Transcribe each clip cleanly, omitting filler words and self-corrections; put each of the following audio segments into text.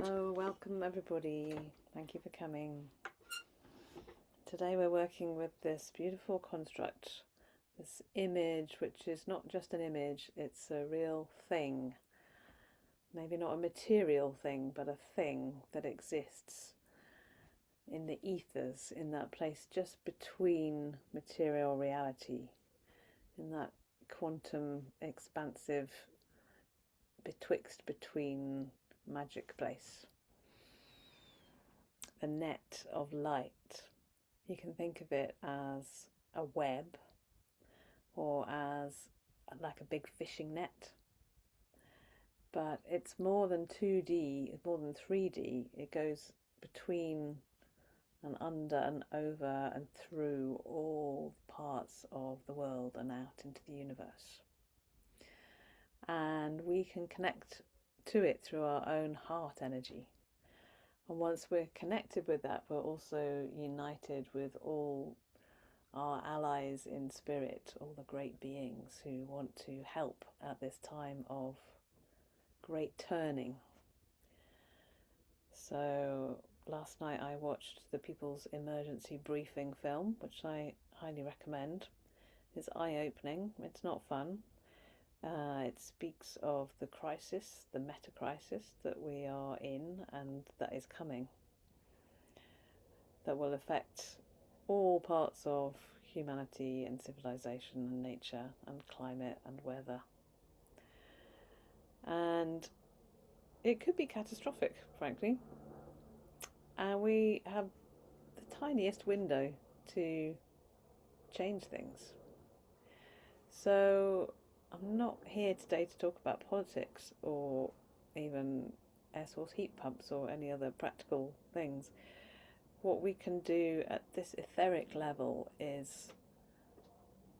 So welcome everybody, thank you for coming. Today we're working with this beautiful construct, this image which is not just an image, it's a real thing. Maybe not a material thing, but a thing that exists in the ethers, in that place just between material reality, in that quantum expansive between magic place. The net of light. You can think of it as a web or as like a big fishing net, but it's more than 2D, it's more than 3D. It goes between and under and over and through all parts of the world and out into the universe. And we can connect to it through our own heart energy. And once we're connected with that, we're also united with all our allies in spirit, all the great beings who want to help at this time of great turning. So last night I watched the People's Emergency Briefing film, which I highly recommend. It's eye-opening, it's not fun. It speaks of the crisis, the meta-crisis that we are in and that is coming, that will affect all parts of humanity and civilization and nature and climate and weather. And it could be catastrophic, frankly. And we have the tiniest window to change things. So I'm not here today to talk about politics or even air source heat pumps or any other practical things. What we can do at this etheric level is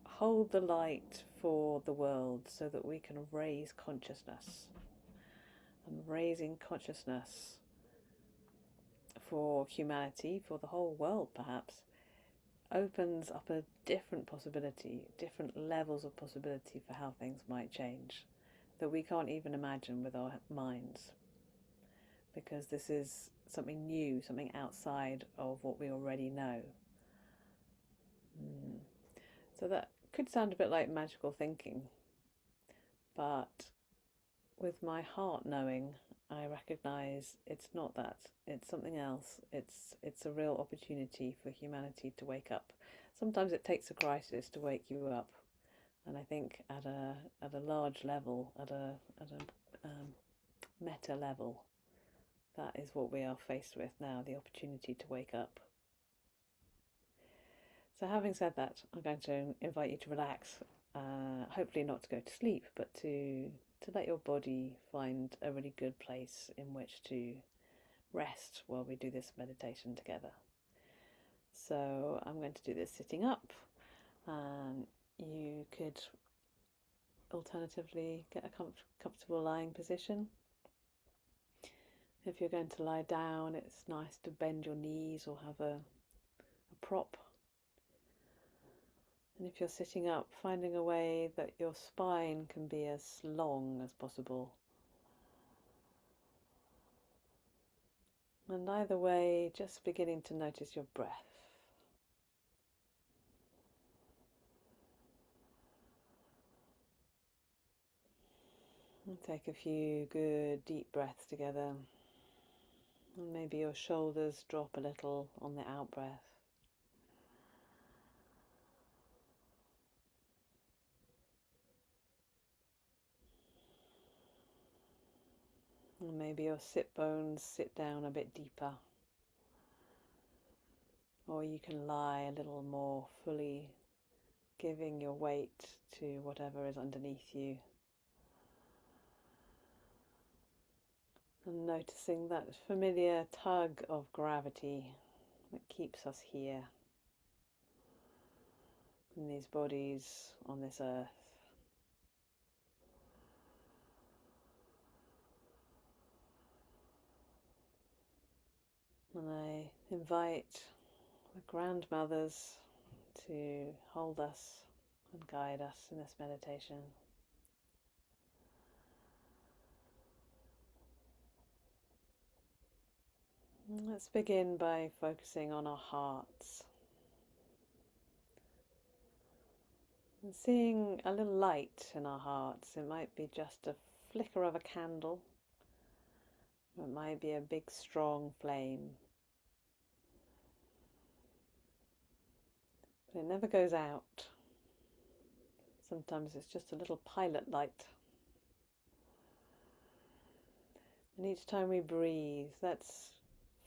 hold the light for the world so that we can raise consciousness. And raising consciousness for humanity, for the whole world perhaps, opens up a different possibility, different levels of possibility for how things might change that we can't even imagine with our minds, because this is something new, something outside of what we already know. So that could sound a bit like magical thinking, but with my heart knowing, I recognise it's not that, it's something else. It's a real opportunity for humanity to wake up. Sometimes it takes a crisis to wake you up, and I think at a large level, at a meta level, that is what we are faced with now, the opportunity to wake up. So having said that, I'm going to invite you to relax, hopefully not to go to sleep, but to let your body find a really good place in which to rest while we do this meditation together. So I'm going to do this sitting up, and you could alternatively get a comfortable lying position. If you're going to lie down, it's nice to bend your knees or have a prop. And if you're sitting up, finding a way that your spine can be as long as possible. And either way, just beginning to notice your breath. And take a few good deep breaths together. And maybe your shoulders drop a little on the out breath. And maybe your sit bones sit down a bit deeper. Or you can lie a little more fully, giving your weight to whatever is underneath you. And noticing that familiar tug of gravity that keeps us here in these bodies on this earth. And I invite the grandmothers to hold us and guide us in this meditation. Let's begin by focusing on our hearts and seeing a little light in our hearts. It might be just a flicker of a candle, or it might be a big strong flame. But it never goes out. Sometimes it's just a little pilot light. And each time we breathe, let's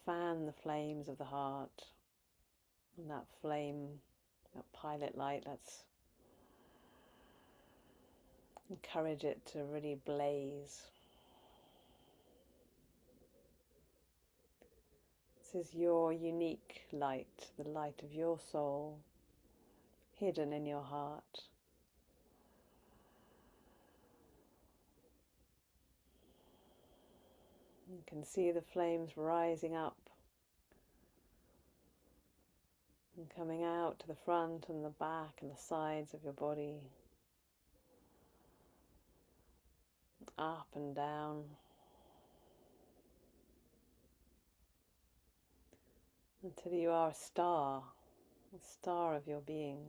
fan the flames of the heart. And that flame, that pilot light, let's encourage it to really blaze. This is your unique light, the light of your soul, hidden in your heart. You can see the flames rising up and coming out to the front and the back and the sides of your body, up and down, until you are a star of your being.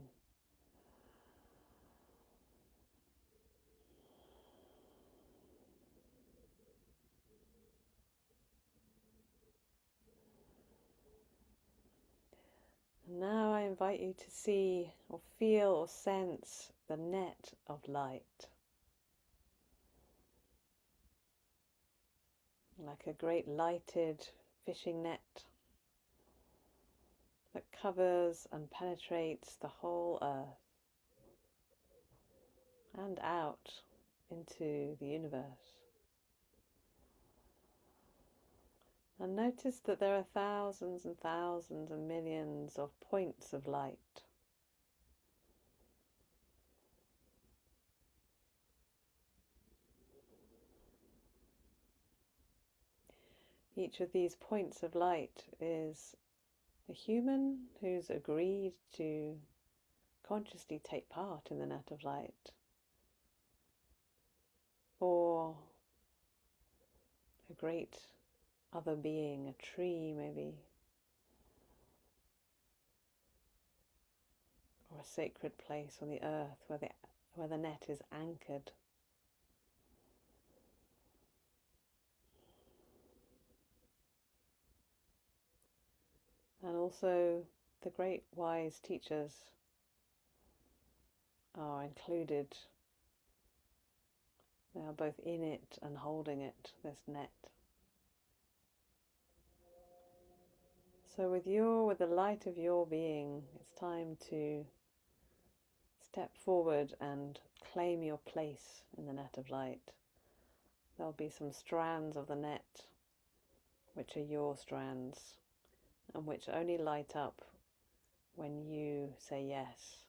And now I invite you to see or feel or sense the net of light. Like a great lighted fishing net that covers and penetrates the whole earth and out into the universe. And notice that there are thousands and thousands and millions of points of light. Each of these points of light is a human who's agreed to consciously take part in the net of light, or a great other being, a tree maybe, or a sacred place on the earth where the net is anchored. And also the great wise teachers are included. They are both in it and holding it, this net. So with the light of your being, it's time to step forward and claim your place in the net of light. There'll be some strands of the net which are your strands and which only light up when you say yes,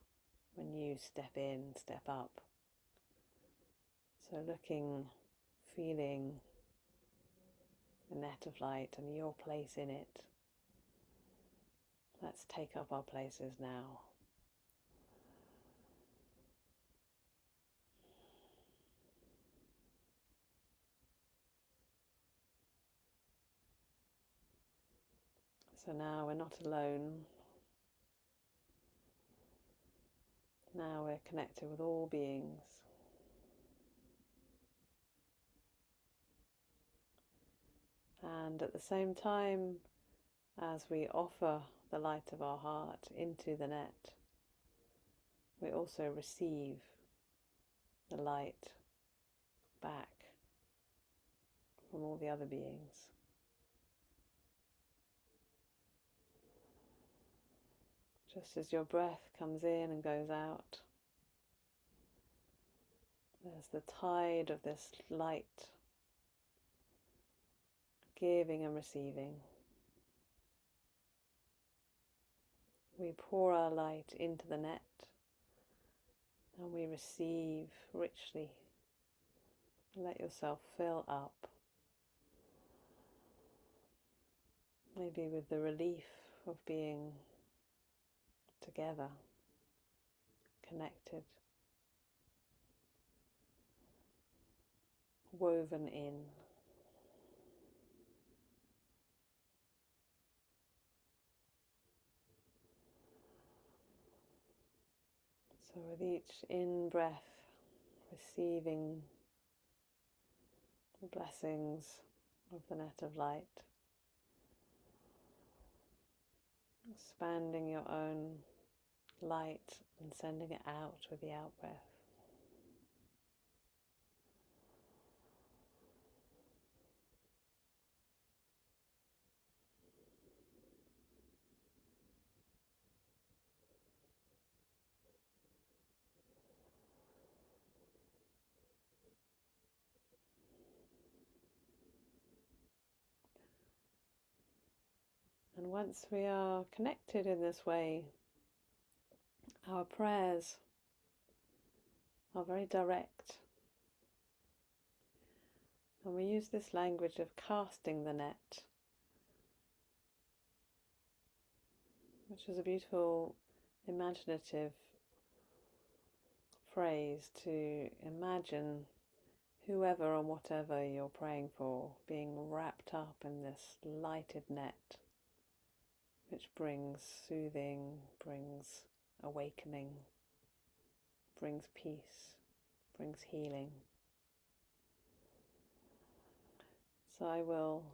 when you step in, step up. So looking, feeling the net of light and your place in it. Let's take up our places now. So now we're not alone. Now we're connected with all beings. And at the same time, as we offer the light of our heart into the net, we also receive the light back from all the other beings. Just as your breath comes in and goes out, there's the tide of this light, giving and receiving. We pour our light into the net and we receive richly. Let yourself fill up, maybe with the relief of being together, connected, woven in. So with each in-breath, receiving the blessings of the net of light, expanding your own light and sending it out with the out-breath. And once we are connected in this way, our prayers are very direct. And we use this language of casting the net, which is a beautiful, imaginative phrase to imagine whoever and whatever you're praying for being wrapped up in this lighted net, which brings soothing, brings awakening, brings peace, brings healing. So I will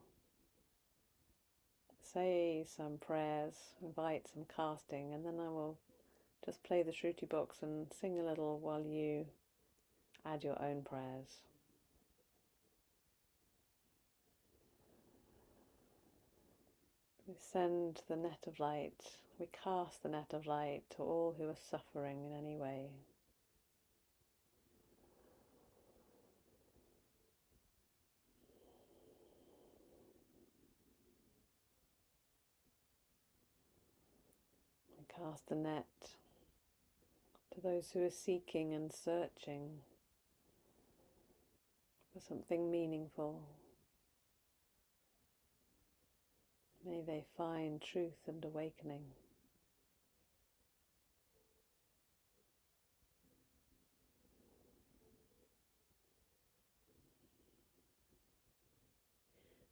say some prayers, invite some casting, and then I will just play the Shruti box and sing a little while you add your own prayers. We send the net of light, we cast the net of light to all who are suffering in any way. We cast the net to those who are seeking and searching for something meaningful. May they find truth and awakening.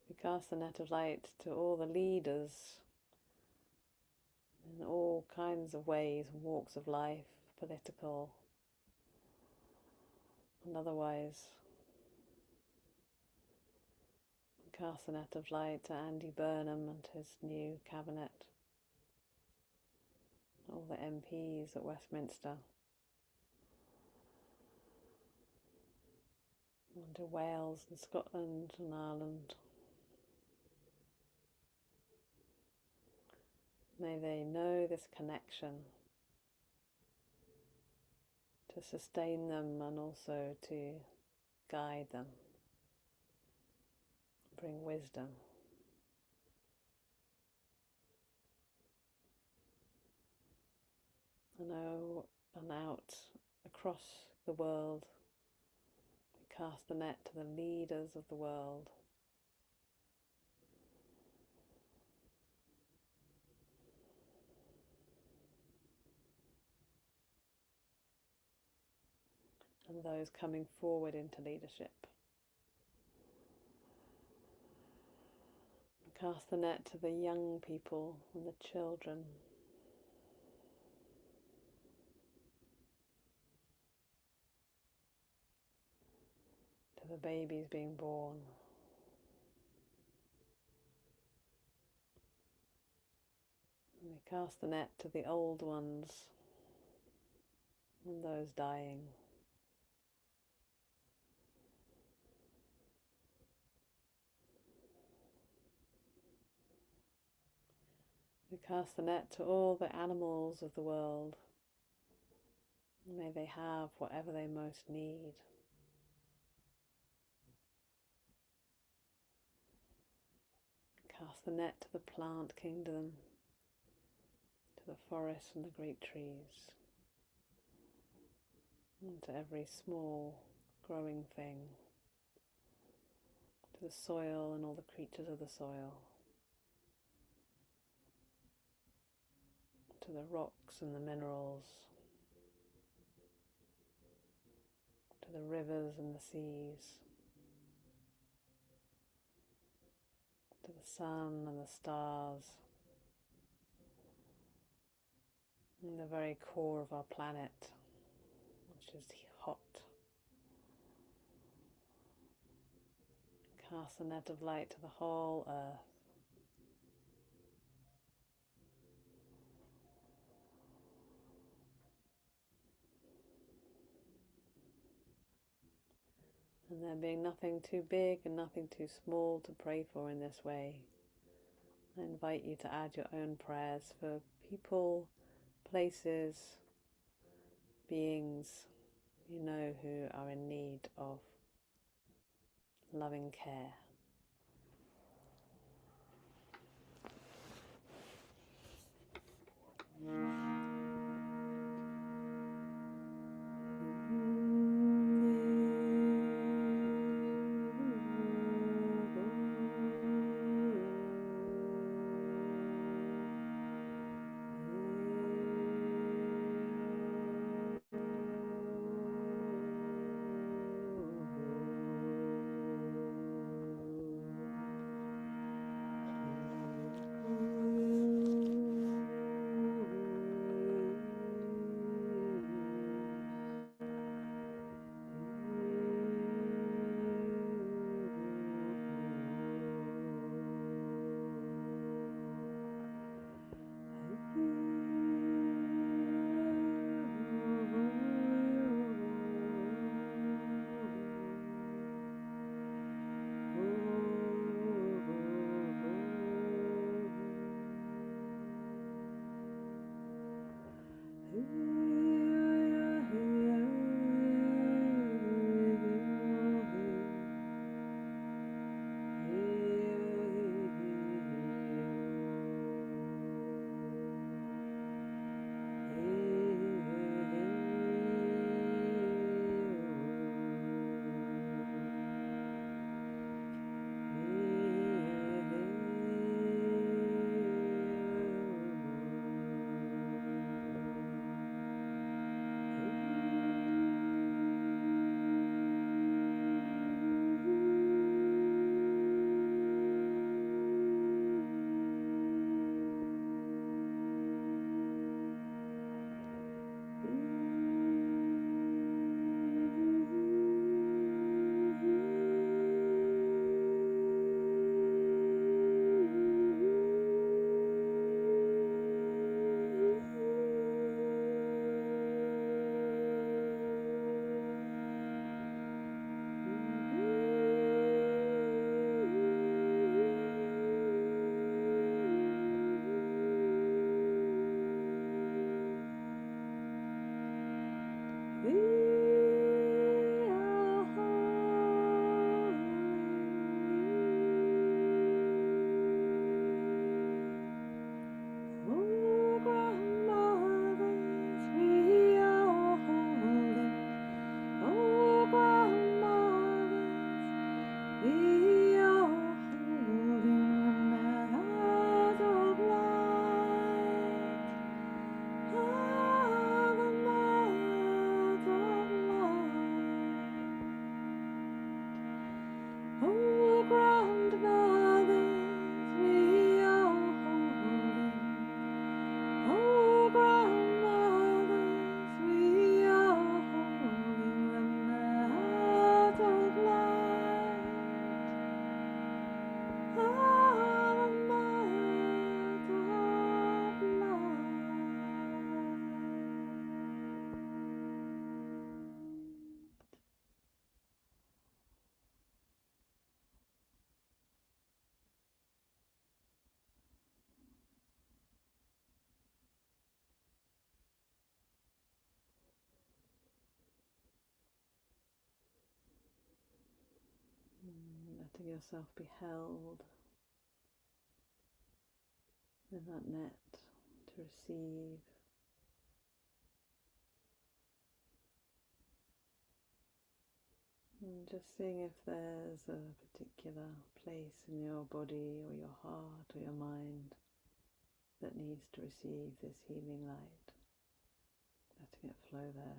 We cast the net of light to all the leaders in all kinds of ways and walks of life, political and otherwise. We cast the net of light to Andy Burnham and his new cabinet, all the MPs at Westminster, and to Wales and Scotland and Ireland. May they know this connection to sustain them and also to guide them, bring wisdom. And out across the world, we cast the net to the leaders of the world. And those coming forward into leadership. Cast the net to the young people and the children. To the babies being born. And we cast the net to the old ones and those dying. We cast the net to all the animals of the world. May they have whatever they most need. Cast the net to the plant kingdom, to the forests and the great trees, and to every small growing thing, to the soil and all the creatures of the soil, to the rocks and the minerals, to the rivers and the seas, to the sun and the stars, and the very core of our planet, which is hot. Cast a net of light to the whole earth. And there being nothing too big and nothing too small to pray for in this way, I invite you to add your own prayers for people, places, beings you know who are in need of loving care. Letting yourself be held in that net to receive. And just seeing if there's a particular place in your body or your heart or your mind that needs to receive this healing light. Letting it flow there.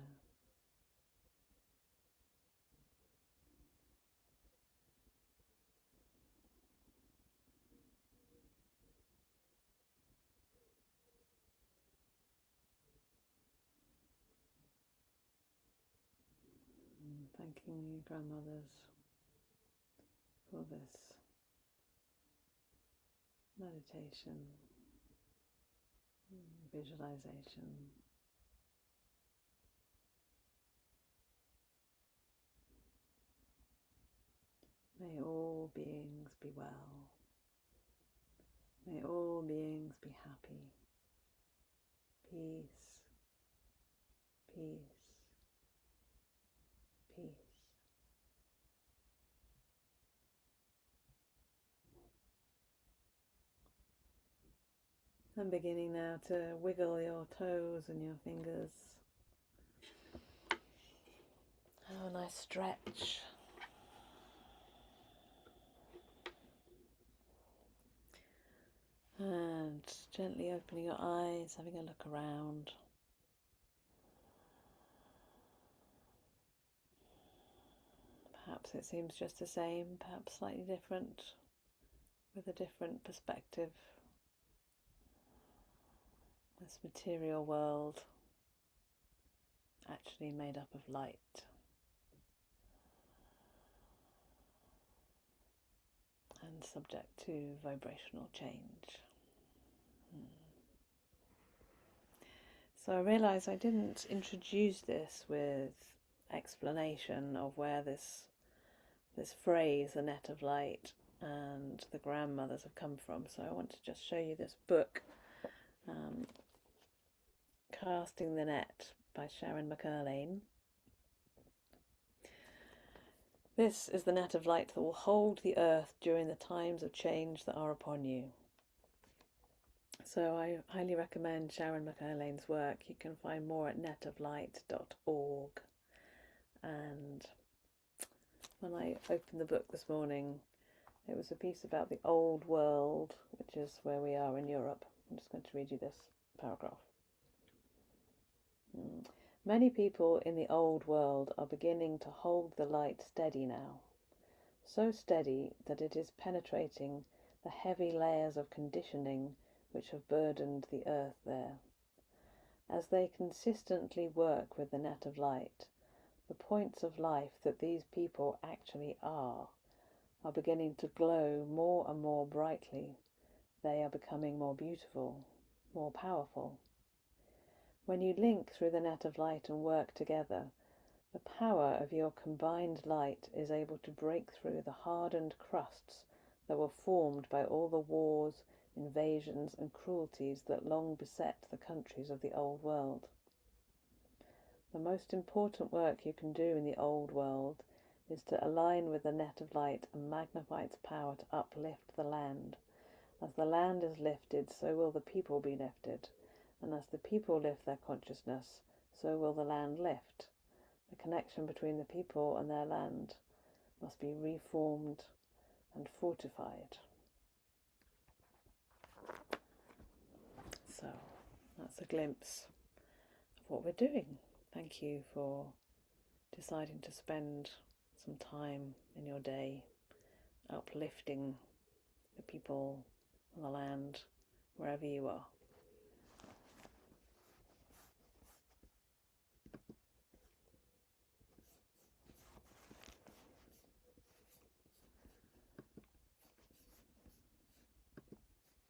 thanking your grandmothers for this meditation, visualization. May all beings be well. May all beings be happy. Peace, peace, peace. And beginning now to wiggle your toes and your fingers. Have a nice stretch. And gently opening your eyes, having a look around. Perhaps it seems just the same, perhaps slightly different, with a different perspective. This material world actually made up of light. And subject to vibrational change. So I realised I didn't introduce this with explanation of where this phrase, the net of light, and the grandmothers have come from. So I want to just show you this book, Casting the Net by Sharon McErlaine. This is the net of light that will hold the earth during the times of change that are upon you. So I highly recommend Sharon McErlaine's work. You can find more at netoflight.org. And when I opened the book this morning, it was a piece about the old world, which is where we are in Europe. I'm just going to read you this paragraph. Many people in the old world are beginning to hold the light steady now, so steady that it is penetrating the heavy layers of conditioning which have burdened the earth there. As they consistently work with the net of light, the points of life that these people actually are beginning to glow more and more brightly. They are becoming more beautiful, more powerful. When you link through the net of light and work together, the power of your combined light is able to break through the hardened crusts that were formed by all the wars, invasions and cruelties that long beset the countries of the old world. The most important work you can do in the old world is to align with the net of light and magnify its power to uplift the land. As the land is lifted, so will the people be lifted. And as the people lift their consciousness, so will the land lift. The connection between the people and their land must be reformed and fortified. So that's a glimpse of what we're doing. Thank you for deciding to spend some time in your day uplifting the people and the land wherever you are.